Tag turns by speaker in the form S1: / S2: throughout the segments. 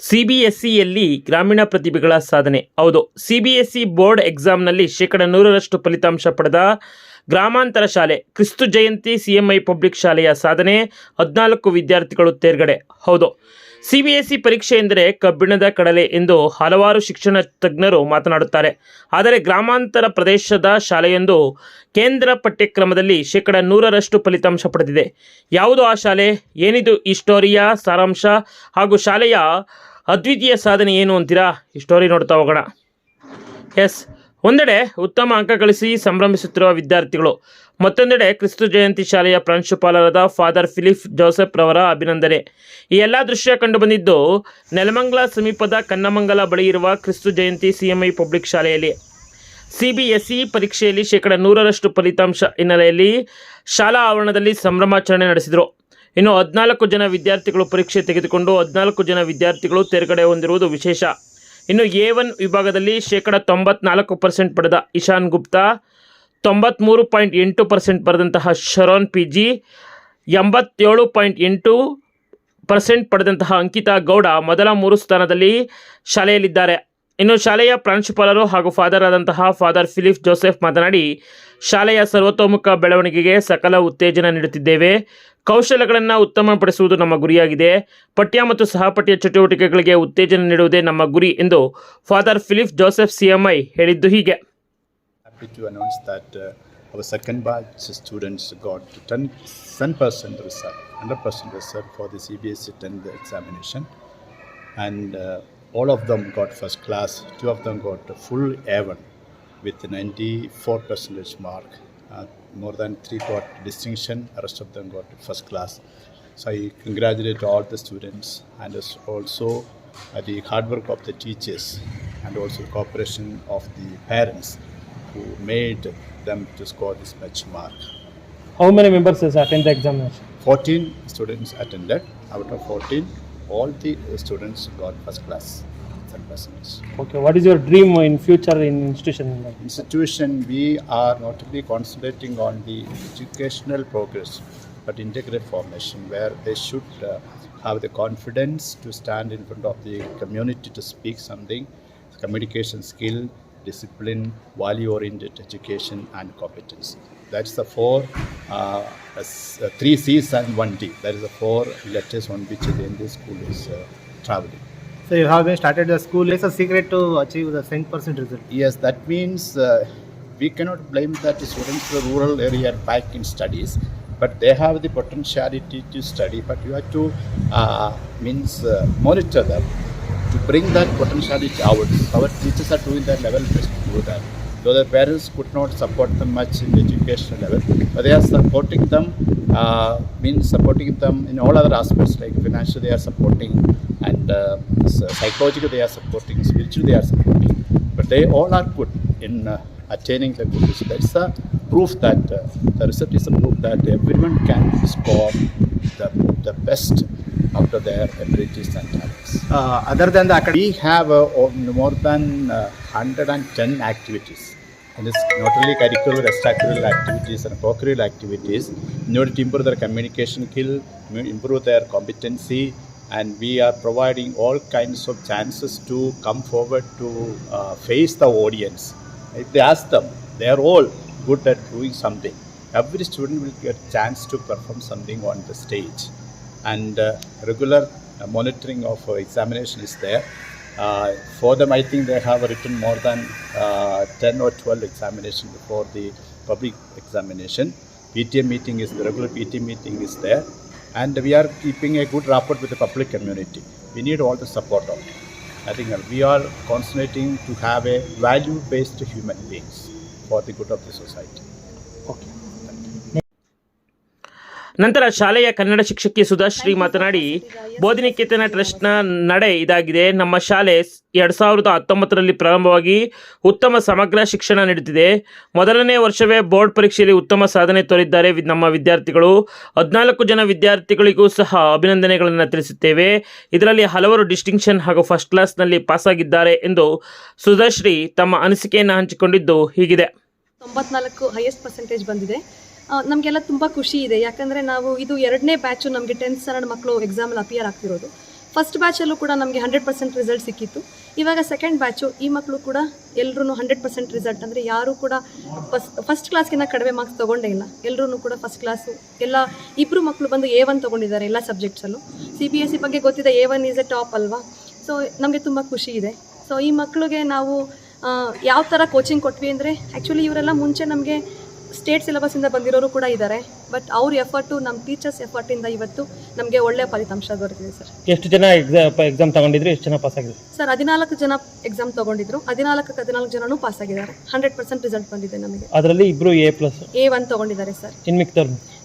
S1: ಸಿಬಿಎಸ್ಇಯಲ್ಲಿ ಗ್ರಾಮೀಣ ಪ್ರತಿಭೆಗಳ ಸಾಧನೆ. ಹೌದು, ಸಿಬಿಎಸ್ಇ ಬೋರ್ಡ್ ಎಕ್ಸಾಮ್ನಲ್ಲಿ 100% ಫಲಿತಾಂಶ ಪಡೆದ ಗ್ರಾಮಾಂತರ ಶಾಲೆ ಕ್ರಿಸ್ತು ಜಯಂತಿ ಸಿಎಂಐ ಪಬ್ಲಿಕ್ ಶಾಲೆಯ ಸಾಧನೆ. 14 ವಿದ್ಯಾರ್ಥಿಗಳು ತೇರ್ಗಡೆ. ಹೌದು, ಸಿಬಿಎಸ್ಇ ಪರೀಕ್ಷೆ ಎಂದರೆ ಕಬ್ಬಿಣದ ಕಡಲೆ ಎಂದು ಹಲವಾರು ಶಿಕ್ಷಣ ತಜ್ಞರು ಮಾತನಾಡುತ್ತಾರೆ. ಆದರೆ ಗ್ರಾಮಾಂತರ ಪ್ರದೇಶದ ಶಾಲೆಯೊಂದು ಕೇಂದ್ರ ಪಠ್ಯಕ್ರಮದಲ್ಲಿ 100% ಫಲಿತಾಂಶ ಪಡೆದಿದೆ. ಯಾವುದು ಆ ಶಾಲೆ, ಏನಿದು ಈ ಸ್ಟೋರಿಯ ಸಾರಾಂಶ ಹಾಗೂ ಶಾಲೆಯ ಅದ್ವಿತೀಯ ಸಾಧನೆ ಏನು ಅಂತೀರಾ? ಈ ಸ್ಟೋರಿ ನೋಡ್ತಾ ಹೋಗೋಣ. ಒಂದೆಡೆ ಉತ್ತಮ ಅಂಕ ಗಳಿಸಿ ಸಂಭ್ರಮಿಸುತ್ತಿರುವ ವಿದ್ಯಾರ್ಥಿಗಳು, ಮತ್ತೊಂದೆಡೆ ಕ್ರಿಸ್ತು ಜಯಂತಿ ಶಾಲೆಯ ಪ್ರಾಂಶುಪಾಲರಾದ ಫಾದರ್ ಫಿಲಿಪ್ ಜೋಸೆಫ್ ರವರ ಅಭಿನಂದನೆ. ಈ ಎಲ್ಲ ದೃಶ್ಯ ಕಂಡುಬಂದಿದ್ದು ನೆಲಮಂಗಲ ಸಮೀಪದ ಕನ್ನಮಂಗಲ ಬಳಿ ಇರುವ ಕ್ರಿಸ್ತು ಜಯಂತಿ ಸಿಎಂಐ ಪಬ್ಲಿಕ್ ಶಾಲೆಯಲ್ಲಿ. ಸಿಬಿಎಸ್ಇ ಪರೀಕ್ಷೆಯಲ್ಲಿ 100% ಫಲಿತಾಂಶ ಹಿನ್ನೆಲೆಯಲ್ಲಿ ಶಾಲಾ ಆವರಣದಲ್ಲಿ ಸಂಭ್ರಮಾಚರಣೆ ನಡೆಸಿದರು. ಇನ್ನು 14 ಜನ ವಿದ್ಯಾರ್ಥಿಗಳು ಪರೀಕ್ಷೆ ತೆಗೆದುಕೊಂಡು 14 ಜನ ವಿದ್ಯಾರ್ಥಿಗಳು ತೇರ್ಗಡೆ ಹೊಂದಿರುವುದು ವಿಶೇಷ. ಇನ್ನು A1 ವಿಭಾಗದಲ್ಲಿ 94% ಪಡೆದ ಇಶಾನ್ ಗುಪ್ತಾ, 93.8% ಪಡೆದಂತಹ ಶರೋನ್ PG, 87.8% ಪಡೆದಂತಹ ಅಂಕಿತಾ ಗೌಡ ಮೊದಲ 3 ಸ್ಥಾನದಲ್ಲಿ ಶಾಲೆಯಲ್ಲಿದ್ದಾರೆ. ಇನ್ನು ಶಾಲೆಯ ಪ್ರಾಂಶುಪಾಲರು ಹಾಗೂ ಫಾದರ್ ಆದಂತಹ ಫಾದರ್ ಫಿಲಿಪ್ ಜೋಸೆಫ್ ಮಾತನಾಡಿ, ಶಾಲೆಯ ಸರ್ವತೋಮುಖ ಬೆಳವಣಿಗೆಗೆ ಸಕಲ ಉತ್ತೇಜನ ನೀಡುತ್ತಿದ್ದೇವೆ. ಕೌಶಲ್ಯಗಳನ್ನು ಉತ್ತಮಪಡಿಸುವುದು ನಮ್ಮ ಗುರಿಯಾಗಿದೆ. ಪಠ್ಯ ಮತ್ತು ಸಹಪಠ್ಯ ಚಟುವಟಿಕೆಗಳಿಗೆ ಉತ್ತೇಜನ ನೀಡುವುದೇ ನಮ್ಮ ಗುರಿ ಎಂದು ಫಾದರ್ ಫಿಲಿಪ್ ಜೋಸೆಫ್ ಸಿಎಂಐ ಹೇಳಿದ್ದು ಹೀಗೆ.
S2: Happy to announce that our second batch students got 10% result, 100% result for the CBSE 10th examination, and all of them got first class. 2 of them got full A1 with 94% mark. More than 3 got distinction, the rest of them got first class. So I congratulate all the students and also the hard work of the teachers and also the cooperation of the parents who made them to score this much mark.
S3: How many members attend the examination?
S2: 14 students attended. Out of 14, all the students got first class. 10%.
S3: Okay, what is your dream in future in institution?
S2: Institution, we are not only concentrating on the educational progress, but integrated formation, where they should have the confidence to stand in front of the community to speak something, communication skill, discipline, value-oriented education, and competence. That's the 3 C's and 1 D. That is the 4 letters on which the Indian school is traveling.
S4: So you have been started the school. Is a secret to achieve the 100% result?
S2: Yes, that means we cannot blame that the students in the rural area are back in studies, but they have the potentiality to study. But you have to monitor them to bring that potentiality out. Our teachers are doing their level best to do that. Though their parents could not support them much in the educational level, but they are supporting them. Supporting them in all other aspects, like financially they are supporting, and psychologically they are supporting, spiritually they are supporting. But they all are good in attaining the good result. That's the proof that the result is a proof that everyone can score the best out of their abilities and talents.
S4: Other than the academic,
S2: we have more than 110 activities. And it's not only curricular, extracurricular activities and co-curricular activities in order to improve their communication skill, improve their competency, and we are providing all kinds of chances to come forward to face the audience. If they ask them, they are all good at doing something. Every student will get a chance to perform something on the stage, and regular monitoring of examination is there. For them, I think they have written more than 10 or 12 examinations before the public examination. PTA meeting is the regular PTA meeting is there, and we are keeping a good rapport with the public community. We need all the support of it. I think we are concentrating to have a value-based human beings for the good of the society.
S3: Okay.
S1: ನಂತರ ಶಾಲೆಯ ಕನ್ನಡ ಶಿಕ್ಷಕಿ ಸುಧಾಶ್ರೀ ಮಾತನಾಡಿ, ಬೋಧಿನಿಕೇತನ ಟ್ರಸ್ಟ್ನ ನಡೆ ಇದಾಗಿದೆ. ನಮ್ಮ ಶಾಲೆ 2019ರಲ್ಲಿ ಪ್ರಾರಂಭವಾಗಿ ಉತ್ತಮ ಸಮಗ್ರ ಶಿಕ್ಷಣ ನೀಡುತ್ತಿದೆ. ಮೊದಲನೇ ವರ್ಷವೇ ಬೋರ್ಡ್ ಪರೀಕ್ಷೆಯಲ್ಲಿ ಉತ್ತಮ ಸಾಧನೆ ತೋರಿದ್ದಾರೆ ನಮ್ಮ ವಿದ್ಯಾರ್ಥಿಗಳು. 14 ಜನ ವಿದ್ಯಾರ್ಥಿಗಳಿಗೂ ಸಹ ಅಭಿನಂದನೆಗಳನ್ನು ತಿಳಿಸುತ್ತೇವೆ. ಇದರಲ್ಲಿ ಹಲವರು ಡಿಸ್ಟಿಂಕ್ಷನ್ ಹಾಗೂ ಫಸ್ಟ್ ಕ್ಲಾಸ್ನಲ್ಲಿ ಪಾಸಾಗಿದ್ದಾರೆ ಎಂದು ಸುಧಾಶ್ರೀ ತಮ್ಮ ಅನಿಸಿಕೆಯನ್ನು ಹಂಚಿಕೊಂಡಿದ್ದು ಹೀಗಿದೆ.
S5: 94 ಹೈಯೆಸ್ಟ್ ಪರ್ಸೆಂಟೇಜ್ ಬಂದಿದೆ. ನಮಗೆಲ್ಲ ತುಂಬ ಖುಷಿ ಇದೆ. ಯಾಕಂದರೆ ನಾವು ಇದು 2ನೇ ಬ್ಯಾಚು, ನಮಗೆ 10th ಸ್ಟ್ಯಾಂಡರ್ಡ್ ಮಕ್ಕಳು ಎಕ್ಸಾಮಲ್ಲಿ ಅಪಿಯರ್ ಆಗ್ತಿರೋದು. ಫಸ್ಟ್ ಬ್ಯಾಚಲ್ಲೂ ಕೂಡ ನಮಗೆ 100% ರಿಸಲ್ಟ್ ಸಿಕ್ಕಿತ್ತು. ಇವಾಗ ಸೆಕೆಂಡ್ ಬ್ಯಾಚು ಈ ಮಕ್ಕಳು ಕೂಡ ಎಲ್ಲರೂ 100% ರಿಸಲ್ಟ್, ಅಂದರೆ ಯಾರೂ ಕೂಡ ಫಸ್ಟ್ ಕ್ಲಾಸ್ಗಿಂತ ಕಡಿಮೆ ಮಾರ್ಕ್ಸ್ ತೊಗೊಂಡೇ ಇಲ್ಲ. ಎಲ್ಲರೂ ಕೂಡ ಫಸ್ಟ್ ಕ್ಲಾಸು. ಎಲ್ಲ ಇಬ್ಬರು ಮಕ್ಕಳು ಬಂದು A1 ತೊಗೊಂಡಿದ್ದಾರೆ ಎಲ್ಲ ಸಬ್ಜೆಕ್ಟ್ಸಲ್ಲೂ. CBSE ಬಗ್ಗೆ ಗೊತ್ತಿದೆ, A1 ಈಸ್ ಎ ಟಾಪ್ ಅಲ್ವಾ. ಸೊ ನಮಗೆ ತುಂಬ ಖುಷಿ ಇದೆ. ಸೊ ಈ ಮಕ್ಕಳಿಗೆ ನಾವು ಯಾವ ಥರ ಕೋಚಿಂಗ್ ಕೊಟ್ವಿ ಅಂದರೆ, ಆ್ಯಕ್ಚುಲಿ ಇವರೆಲ್ಲ ಮುಂಚೆ ನಮಗೆ ಸ್ಟೇಟ್ ಸಿಲೆಬಸ್ಸಿಂದ ಬಂದಿರೋರು ಕೂಡ ಇದ್ದಾರೆ. ಬಟ್ ಅವ್ರ ಎಫರ್ಟು, ನಮ್ಮ ಟೀಚರ್ಸ್ ಎಫರ್ಟಿಂದ ಇವತ್ತು ನಮಗೆ ಒಳ್ಳೆಯ ಫಲಿತಾಂಶ ದೊರೆತಿದೆ ಸರ್.
S3: ಎಷ್ಟು ಜನ ಎಕ್ಸಾಮ್ ತಗೊಂಡಿದ್ರು, ಎಷ್ಟು ಜನ ಪಾಸ್ ಆಗಿದ್ರು?
S5: ಸರ್ 14 ಜನ ಎಕ್ಸಾಮ್ ತೊಗೊಂಡಿದ್ರು. 14 ಜನನೂ ಪಾಸ್ ಆಗಿದ್ದಾರೆ. 100% ರಿಸಲ್ಟ್ ಬಂದಿದೆ ನಮಗೆ.
S3: ಅದರಲ್ಲಿ ಇಬ್ರು A+.
S5: A1 ತೊಗೊಂಡಿದ್ದಾರೆ ಸರ್.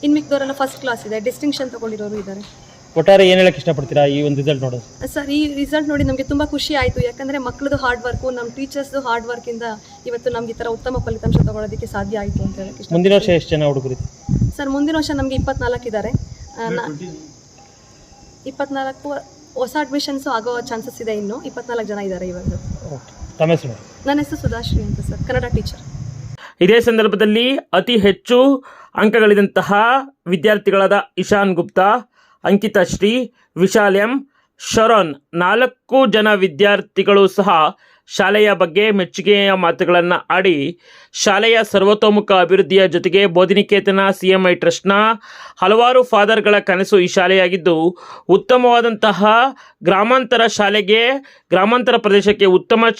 S5: ಇನ್ಮಿಕ್ದವರೆಲ್ಲ ಫಸ್ಟ್ ಕ್ಲಾಸ್ ಇದೆ, ಡಿಸ್ಟಿಂಕ್ಷನ್ ತೊಗೊಂಡಿರೋರು ಇದ್ದಾರೆ.
S3: ಒಟ್ಟಾರೆ ಏನು ಹೇಳಕ್ಕೆ ಇಷ್ಟಪಡ್ತೀರಾ ಈ ಒಂದು ರಿಸಲ್ಟ್ ನೋಡೋದು?
S5: ಸರ್, ಈ ರಿಸಲ್ಟ್ ನೋಡಿ ನಮಗೆ ತುಂಬ ಖುಷಿ ಆಯಿತು. ಯಾಕಂದರೆ ಮಕ್ಕಳದು ಹಾರ್ಡ್ ವರ್ಕು, ನಮ್ಮ ಟೀಚರ್ಸ್ದು ಹಾರ್ಡ್ ವರ್ಕಿಂದ ಇವತ್ತು ನಮ್ಗೆ ಈ ಥರ ಉತ್ತಮ ಫಲಿತಾಂಶ ತೊಗೊಳೋದಕ್ಕೆ ಸಾಧ್ಯ ಆಯಿತು ಅಂತ ಹೇಳಕ್ಕೆ ಇಷ್ಟ.
S3: ಮುಂದಿನ ವರ್ಷ ಎಷ್ಟು ಜನ ಹುಡುಗರು?
S5: ಸರ್, ಮುಂದಿನ ವರ್ಷ ನಮಗೆ 24 ಇದ್ದಾರೆ. 24 ಹೊಸ ಅಡ್ಮಿಷನ್ಸು ಆಗೋ ಚಾನ್ಸಸ್ ಇದೆ. ಇನ್ನು 24 ಜನ ಇದ್ದಾರೆ ಇವಾಗ.
S3: ತಮ್ಮ ಹೆಸರು?
S5: ನನ್ನ ಹೆಸರು ಸುಧಾಶ್ರೀ ಅಂತ ಸರ್, ಕನ್ನಡ ಟೀಚರ್.
S1: ಇದೇ ಸಂದರ್ಭದಲ್ಲಿ ಅತಿ ಹೆಚ್ಚು ಅಂಕಗಳಿದಂತಹ ವಿದ್ಯಾರ್ಥಿಗಳಾದ ಇಶಾನ್ ಗುಪ್ತಾ, ಅಂಕಿತಾ ಶ್ರೀ, ವಿಶಾಲ್ ಎಂ, ಶರಣ್ 4 ಜನ ವಿದ್ಯಾರ್ಥಿಗಳು ಸಹ ಶಾಲೆಯ ಬಗ್ಗೆ ಮೆಚ್ಚುಗೆಯ ಮಾತುಗಳನ್ನು ಆಡಿ ಶಾಲೆಯ ಸರ್ವತೋಮುಖ ಅಭಿವೃದ್ಧಿಯ ಜೊತೆಗೆ ಬೋಧಿನಿಕೇತನ CMI ಟ್ರಸ್ಟ್ನ ಹಲವಾರು ಫಾದರ್ಗಳ ಕನಸು ಈ ಶಾಲೆಯಾಗಿದ್ದು, ಉತ್ತಮವಾದಂತಹ ಗ್ರಾಮಾಂತರ ಶಾಲೆಗೆ, ಗ್ರಾಮಾಂತರ ಪ್ರದೇಶಕ್ಕೆ ಉತ್ತಮ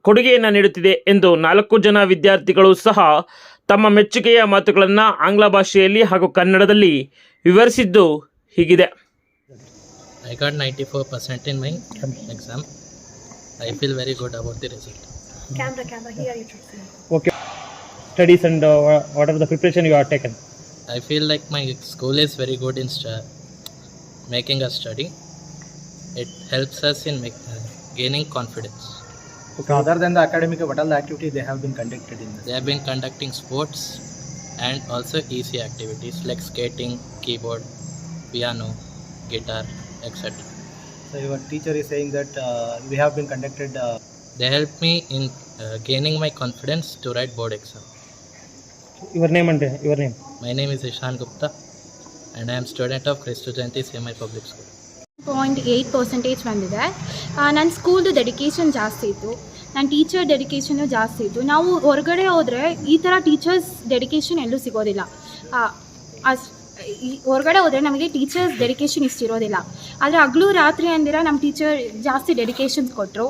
S1: ಕೊಡುಗೆಯನ್ನು ನೀಡುತ್ತಿದೆ ಎಂದು 4 ಜನ ವಿದ್ಯಾರ್ಥಿಗಳು ಸಹ ತಮ್ಮ ಮೆಚ್ಚುಗೆಯ ಮಾತುಗಳನ್ನು ಆಂಗ್ಲ ಭಾಷೆಯಲ್ಲಿ ಹಾಗೂ ಕನ್ನಡದಲ್ಲಿ ವಿವರಿಸಿದ್ದು ಹೀಗಿದೆ.
S6: I got 94% in my exam. I feel very good about the result.
S5: Camera, here you should see.
S3: Okay. Studies and what are the preparation you are taken?
S6: I feel like my school is very good in making us study. It helps us in gaining confidence.
S4: So other than the academic, what all the activities they have been conducted in this?
S6: They have been conducting sports and also easy activities like skating, keyboard, piano, guitar, etc.
S4: So your teacher is saying that we have been conducted.
S6: They help me in gaining my confidence to write board exam.
S3: Your name and your name?
S6: My name is Ishan Gupta and I am student of Christu Jayanti CMI Public School.
S7: 0.8% ಬಂದಿದೆ. ನನ್ನ ಸ್ಕೂಲ್ದು dedication ಜಾಸ್ತಿ ಇತ್ತು, ನನ್ನ teacher dedication ಜಾಸ್ತಿ ಇತ್ತು. ನಾವು ಹೊರಗಡೆ ಹೋದರೆ ಈ ಥರ ಟೀಚರ್ಸ್ ಡೆಡಿಕೇಶನ್ ಎಲ್ಲೂ ಸಿಗೋದಿಲ್ಲ. ಹೊರಗಡೆ ಹೋದರೆ ನಮಗೆ ಟೀಚರ್ಸ್ ಡೆಡಿಕೇಶನ್ ಇಷ್ಟಿರೋದಿಲ್ಲ. ಆದರೆ ಹಗಲು ರಾತ್ರಿ ಅಂದಿರ ನಮ್ಮ ಟೀಚರ್ ಜಾಸ್ತಿ ಡೆಡಿಕೇಶನ್ಸ್ ಕೊಟ್ಟರು.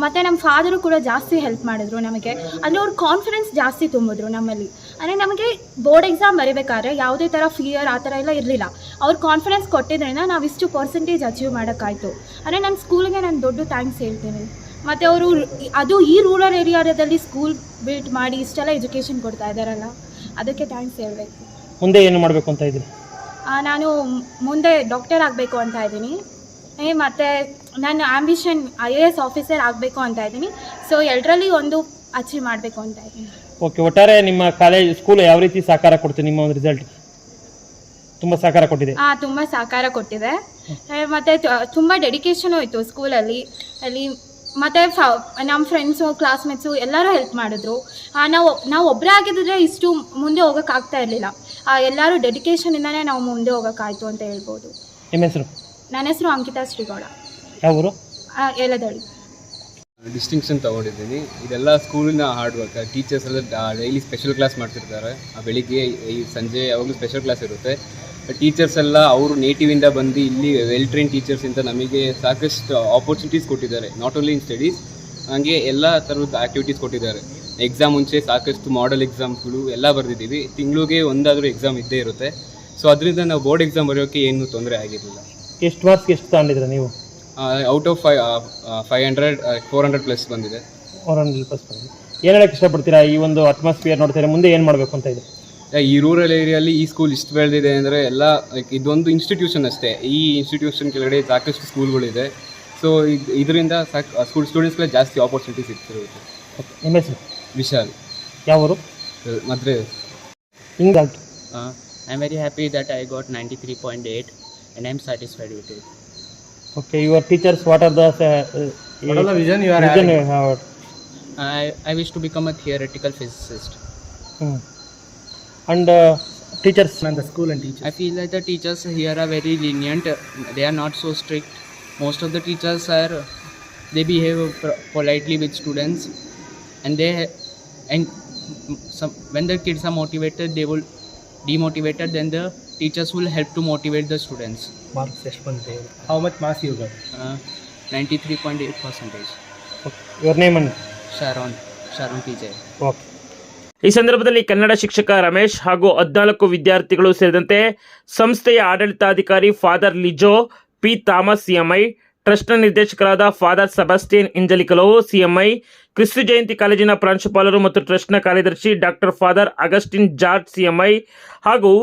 S7: ಮತ್ತು ನಮ್ಮ ಫಾದರು ಕೂಡ ಜಾಸ್ತಿ ಹೆಲ್ಪ್ ಮಾಡಿದ್ರು ನಮಗೆ. ಅಂದರೆ ಅವ್ರ ಕಾನ್ಫಿಡೆನ್ಸ್ ಜಾಸ್ತಿ ತುಂಬಿದ್ರು ನಮ್ಮಲ್ಲಿ. ಅಂದರೆ ನಮಗೆ ಬೋರ್ಡ್ ಎಕ್ಸಾಮ್ ಬರೀಬೇಕಾದ್ರೆ ಯಾವುದೇ ಥರ ಫಿಯರ್ ಆ ಥರ ಎಲ್ಲ ಇರಲಿಲ್ಲ. ಅವ್ರು ಕಾನ್ಫಿಡೆನ್ಸ್ ಕೊಟ್ಟಿದ್ದರಿಂದ ನಾವು ಇಷ್ಟು ಪರ್ಸೆಂಟೇಜ್ ಅಚೀವ್ ಮಾಡೋಕ್ಕಾಯಿತು. ಅಂದರೆ ನನ್ನ ಸ್ಕೂಲ್ಗೆ ನಾನು ದೊಡ್ಡ ಥ್ಯಾಂಕ್ಸ್ ಹೇಳ್ತೀನಿ. ಮತ್ತು ಅವರು ಅದು ಈ ರೂರಲ್ ಏರಿಯಾದಲ್ಲಿ ಸ್ಕೂಲ್ ಬಿಲ್ಟ್ ಮಾಡಿ ಇಷ್ಟೆಲ್ಲ ಎಜುಕೇಷನ್ ಕೊಡ್ತಾ ಇದ್ದಾರಲ್ಲ, ಅದಕ್ಕೆ ಥ್ಯಾಂಕ್ಸ್ ಹೇಳಬೇಕು.
S3: ಮುಂದೆ ಏನು ಮಾಡಬೇಕು ಅಂತ ಇದ್ದೀನಿ?
S7: ನಾನು ಮುಂದೆ ಡಾಕ್ಟರ್ ಆಗಬೇಕು ಅಂತ ಇದ್ದೀನಿ. ಮತ್ತು ನನ್ನ ಆ್ಯಂಬಿಷನ್ IAS ಆಫೀಸರ್ ಆಗಬೇಕು ಅಂತ ಇದ್ದೀನಿ. ಸೊ ಎರಡರಲ್ಲಿ ಒಂದು ಅಚೀವ್ ಮಾಡಬೇಕು ಅಂತ ಇದ್ದೀನಿ.
S3: ಓಕೆ. ಒಟ್ಟಾರೆ ನಿಮ್ಮ ಕಾಲೇಜ್ ಸ್ಕೂಲ್ ಯಾವ ರೀತಿ ಸಹಕಾರ ಕೊಡ್ತೀವಿ? ನಿಮ್ಮ ಒಂದು ರಿಸಲ್ಟ್ ತುಂಬ ಸಹಕಾರ ಕೊಟ್ಟಿದೆ?
S7: ತುಂಬ ಸಹಕಾರ ಕೊಟ್ಟಿದೆ. ಮತ್ತು ತುಂಬ ಡೆಡಿಕೇಶನು ಇತ್ತು ಸ್ಕೂಲಲ್ಲಿ. ಮತ್ತು ನಮ್ಮ ಫ್ರೆಂಡ್ಸು, ಕ್ಲಾಸ್ಮೇಟ್ಸು ಎಲ್ಲರೂ ಹೆಲ್ಪ್ ಮಾಡಿದ್ರು. ನಾವು ಒಬ್ಬರೇ ಆಗಿದ್ದರೆ ಇಷ್ಟು ಮುಂದೆ ಹೋಗೋಕ್ಕಾಗ್ತಾ ಇರಲಿಲ್ಲ. ಎಲ್ಲರೂ ಡೆಡಿಕೇಶನಿಂದನೇ ನಾವು ಮುಂದೆ ಹೋಗೋಕ್ಕಾಯ್ತು ಅಂತ ಹೇಳ್ಬೋದು.
S3: ನಿಮ್ಮ ಹೆಸರು?
S7: ನನ್ನ ಹೆಸರು ಅಂಕಿತಾ ಶ್ರೀಗೌಡ.
S3: ಯಾವ ಊರು?
S7: ಏಲದಳ್ಳಿ.
S8: ಡಿಸ್ಟಿಂಕ್ಷನ್ ತೊಗೊಂಡಿದ್ದೀನಿ. ಇದೆಲ್ಲ ಸ್ಕೂಲಿನ ಹಾರ್ಡ್ ವರ್ಕ್. ಟೀಚರ್ಸ್ ಎಲ್ಲ ಡೈಲಿ ಸ್ಪೆಷಲ್ ಕ್ಲಾಸ್ ಮಾಡ್ತಿರ್ತಾರೆ. ಬೆಳಿಗ್ಗೆ ಈ ಸಂಜೆ ಯಾವಾಗಲೂ ಸ್ಪೆಷಲ್ ಕ್ಲಾಸ್ ಇರುತ್ತೆ. ಟೀಚರ್ಸ್ ಎಲ್ಲ ಅವರು ನೇಟಿವಿಂದ ಬಂದು ಇಲ್ಲಿ ವೆಲ್ ಟ್ರೈನ್ ಟೀಚರ್ಸಿಂದ ನಮಗೆ ಸಾಕಷ್ಟು ಆಪರ್ಚುನಿಟೀಸ್ ಕೊಟ್ಟಿದ್ದಾರೆ. ನಾಟ್ ಓನ್ಲಿ ಇನ್ ಸ್ಟಡೀಸ್, ಹಾಗೆ ಎಲ್ಲ ಥರದ ಆ್ಯಕ್ಟಿವಿಟೀಸ್ ಕೊಟ್ಟಿದ್ದಾರೆ. ಎಕ್ಸಾಮ್ ಮುಂಚೆ ಸಾಕಷ್ಟು ಮಾಡೆಲ್ ಎಕ್ಸಾಮ್ಗಳು ಎಲ್ಲ ಬರೆದಿದ್ದೀವಿ. ತಿಂಗಳಿಗೆ ಒಂದಾದರೂ ಎಕ್ಸಾಮ್ ಇದ್ದೇ ಇರುತ್ತೆ. ಸೊ ಅದರಿಂದ ನಾವು ಬೋರ್ಡ್ ಎಕ್ಸಾಮ್ ಬರೆಯೋಕ್ಕೆ ಏನೂ ತೊಂದರೆ ಆಗಿರಲಿಲ್ಲ.
S3: ಎಷ್ಟು ಮಾರ್ಕ್ಸ್ಗೆ ಎಷ್ಟು ತಗೊಂಡಿದ್ರೆ ನೀವು?
S8: ಔಟ್ ಆಫ್ 500 400+ ಬಂದಿದೆ.
S3: 400+ ಬಂದಿದೆ. ಏನು ಹೇಳಕ್ಕೆ ಇಷ್ಟಪಡ್ತೀರಾ ಈ ಒಂದು ಅಟ್ಮಾಸ್ಫಿಯರ್ ನೋಡ್ತೀರಾ? ಮುಂದೆ ಏನು ಮಾಡಬೇಕು ಅಂತ ಇದೆ?
S8: ಈ ರೂರಲ್ ಏರಿಯಲ್ಲಿ ಈ ಸ್ಕೂಲ್ ಇಷ್ಟು ಬೆಳೆದಿದೆ ಅಂದರೆ ಎಲ್ಲ ಲೈಕ್ ಇದೊಂದು ಇನ್ಸ್ಟಿಟ್ಯೂಷನ್ ಅಷ್ಟೇ. ಈ ಇನ್ಸ್ಟಿಟ್ಯೂಷನ್ ಕೆಳಗಡೆ ಸಾಕಷ್ಟು ಸ್ಕೂಲ್ಗಳಿದೆ. ಸೊ ಇದರಿಂದ ಸ್ಟೂಡೆಂಟ್ಸ್ಗೆ ಜಾಸ್ತಿ ಆಪರ್ಚುನಿಟೀಸ್ ಸಿಗ್ತಿರುತ್ತೆ.
S3: ನಿಮ್ಮ ಹೆಸರು?
S8: ವಿಶಾಲ್.
S3: ಯಾವ ಊರು?
S8: ಮದ್ರೆ.
S3: ಹಿಂಗಾಗಿ
S6: I am very happy that I got 93.8 and I am satisfied with it.
S3: Okay, your teachers, what are the
S4: vision you are having?
S6: I wish to become a theoretical physicist.
S3: And teachers
S4: And the school and teachers.
S6: I feel that the teachers here are very lenient. They are not so strict
S9: most of the teachers are they behave politely with students, and when the kids are motivated, they will demotivated, then the teachers will help to motivate the students.
S4: Marks ಎಷ್ಟು ಬಂದಿದೆ? How much marks you got?
S9: 93.8%.
S3: Your name and
S9: Sharon PJ.
S3: Okay.
S1: ಈ ಸಂದರ್ಭದಲ್ಲಿ ಕನ್ನಡ ಶಿಕ್ಷಕ ರಮೇಶ್ ಹಾಗೂ 14 ವಿದ್ಯಾರ್ಥಿಗಳು ಸೇರಿದಂತೆ ಸಂಸ್ಥೆಯ ಆಡಳಿತಾಧಿಕಾರಿ father Lijo P Thomas CMI, ಟ್ರಸ್ಟ್ನ ನಿರ್ದೇಶಕರಾದ ಫಾದರ್ ಸೆಬಾಸ್ಟಿಯನ್ ಇಂಜಲಿಕಲೋ ಸಿಎಂಐ, ಕ್ರಿಸ್ತು ಜಯಂತಿ ಕಾಲೇಜಿನ ಪ್ರಾಂಶುಪಾಲರು ಮತ್ತು ಟ್ರಸ್ಟ್ನ ಕಾರ್ಯದರ್ಶಿ doctor father Augustine George CMI ಹಾಗೂ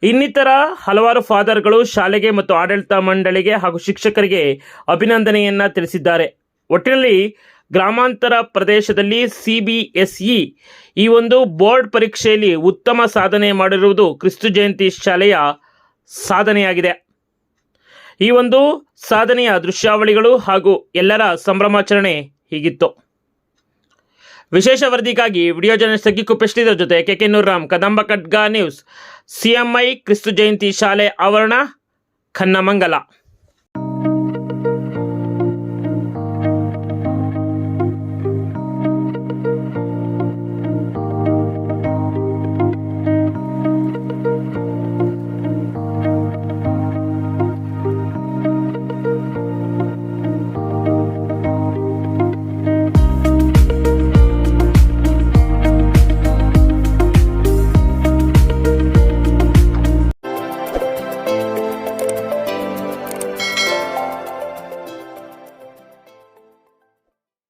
S1: ಇನ್ನಿತರ ಹಲವಾರು ಫಾದರ್ಗಳು ಶಾಲೆಗೆ ಮತ್ತು ಆಡಳಿತ ಮಂಡಳಿಗೆ ಹಾಗೂ ಶಿಕ್ಷಕರಿಗೆ ಅಭಿನಂದನೆಯನ್ನ ತಿಳಿಸಿದ್ದಾರೆ. ಒಟ್ಟಿನಲ್ಲಿ ಗ್ರಾಮಾಂತರ ಪ್ರದೇಶದಲ್ಲಿ CBSE ಈ ಒಂದು ಬೋರ್ಡ್ ಪರೀಕ್ಷೆಯಲ್ಲಿ ಉತ್ತಮ ಸಾಧನೆ ಮಾಡಿರುವುದು ಕ್ರಿಸ್ತು ಜಯಂತಿ ಶಾಲೆಯ ಸಾಧನೆಯಾಗಿದೆ. ಈ ಒಂದು ಸಾಧನೆಯ ದೃಶ್ಯಾವಳಿಗಳು ಹಾಗೂ ಎಲ್ಲರ ಸಂಭ್ರಮಾಚರಣೆ ಹೀಗಿತ್ತು. ವಿಶೇಷ ವರದಿಗಾಗಿ ವಿಡಿಯೋ ಜರ್ನಲಿಸ್ಟ್ ಸಗ್ಗಿಕುಪ್ಪೆಷ್ಟಿದರ ಜೊತೆ KK ನೂರ್ರಾಮ್, ಕದಂಬ ಖಡ್ಗ ನ್ಯೂಸ್. CMI ಕ್ರಿಸ್ತು ಜಯಂತಿ ಶಾಲೆ ಆವರಣ, ಖನ್ನಮಂಗಲ.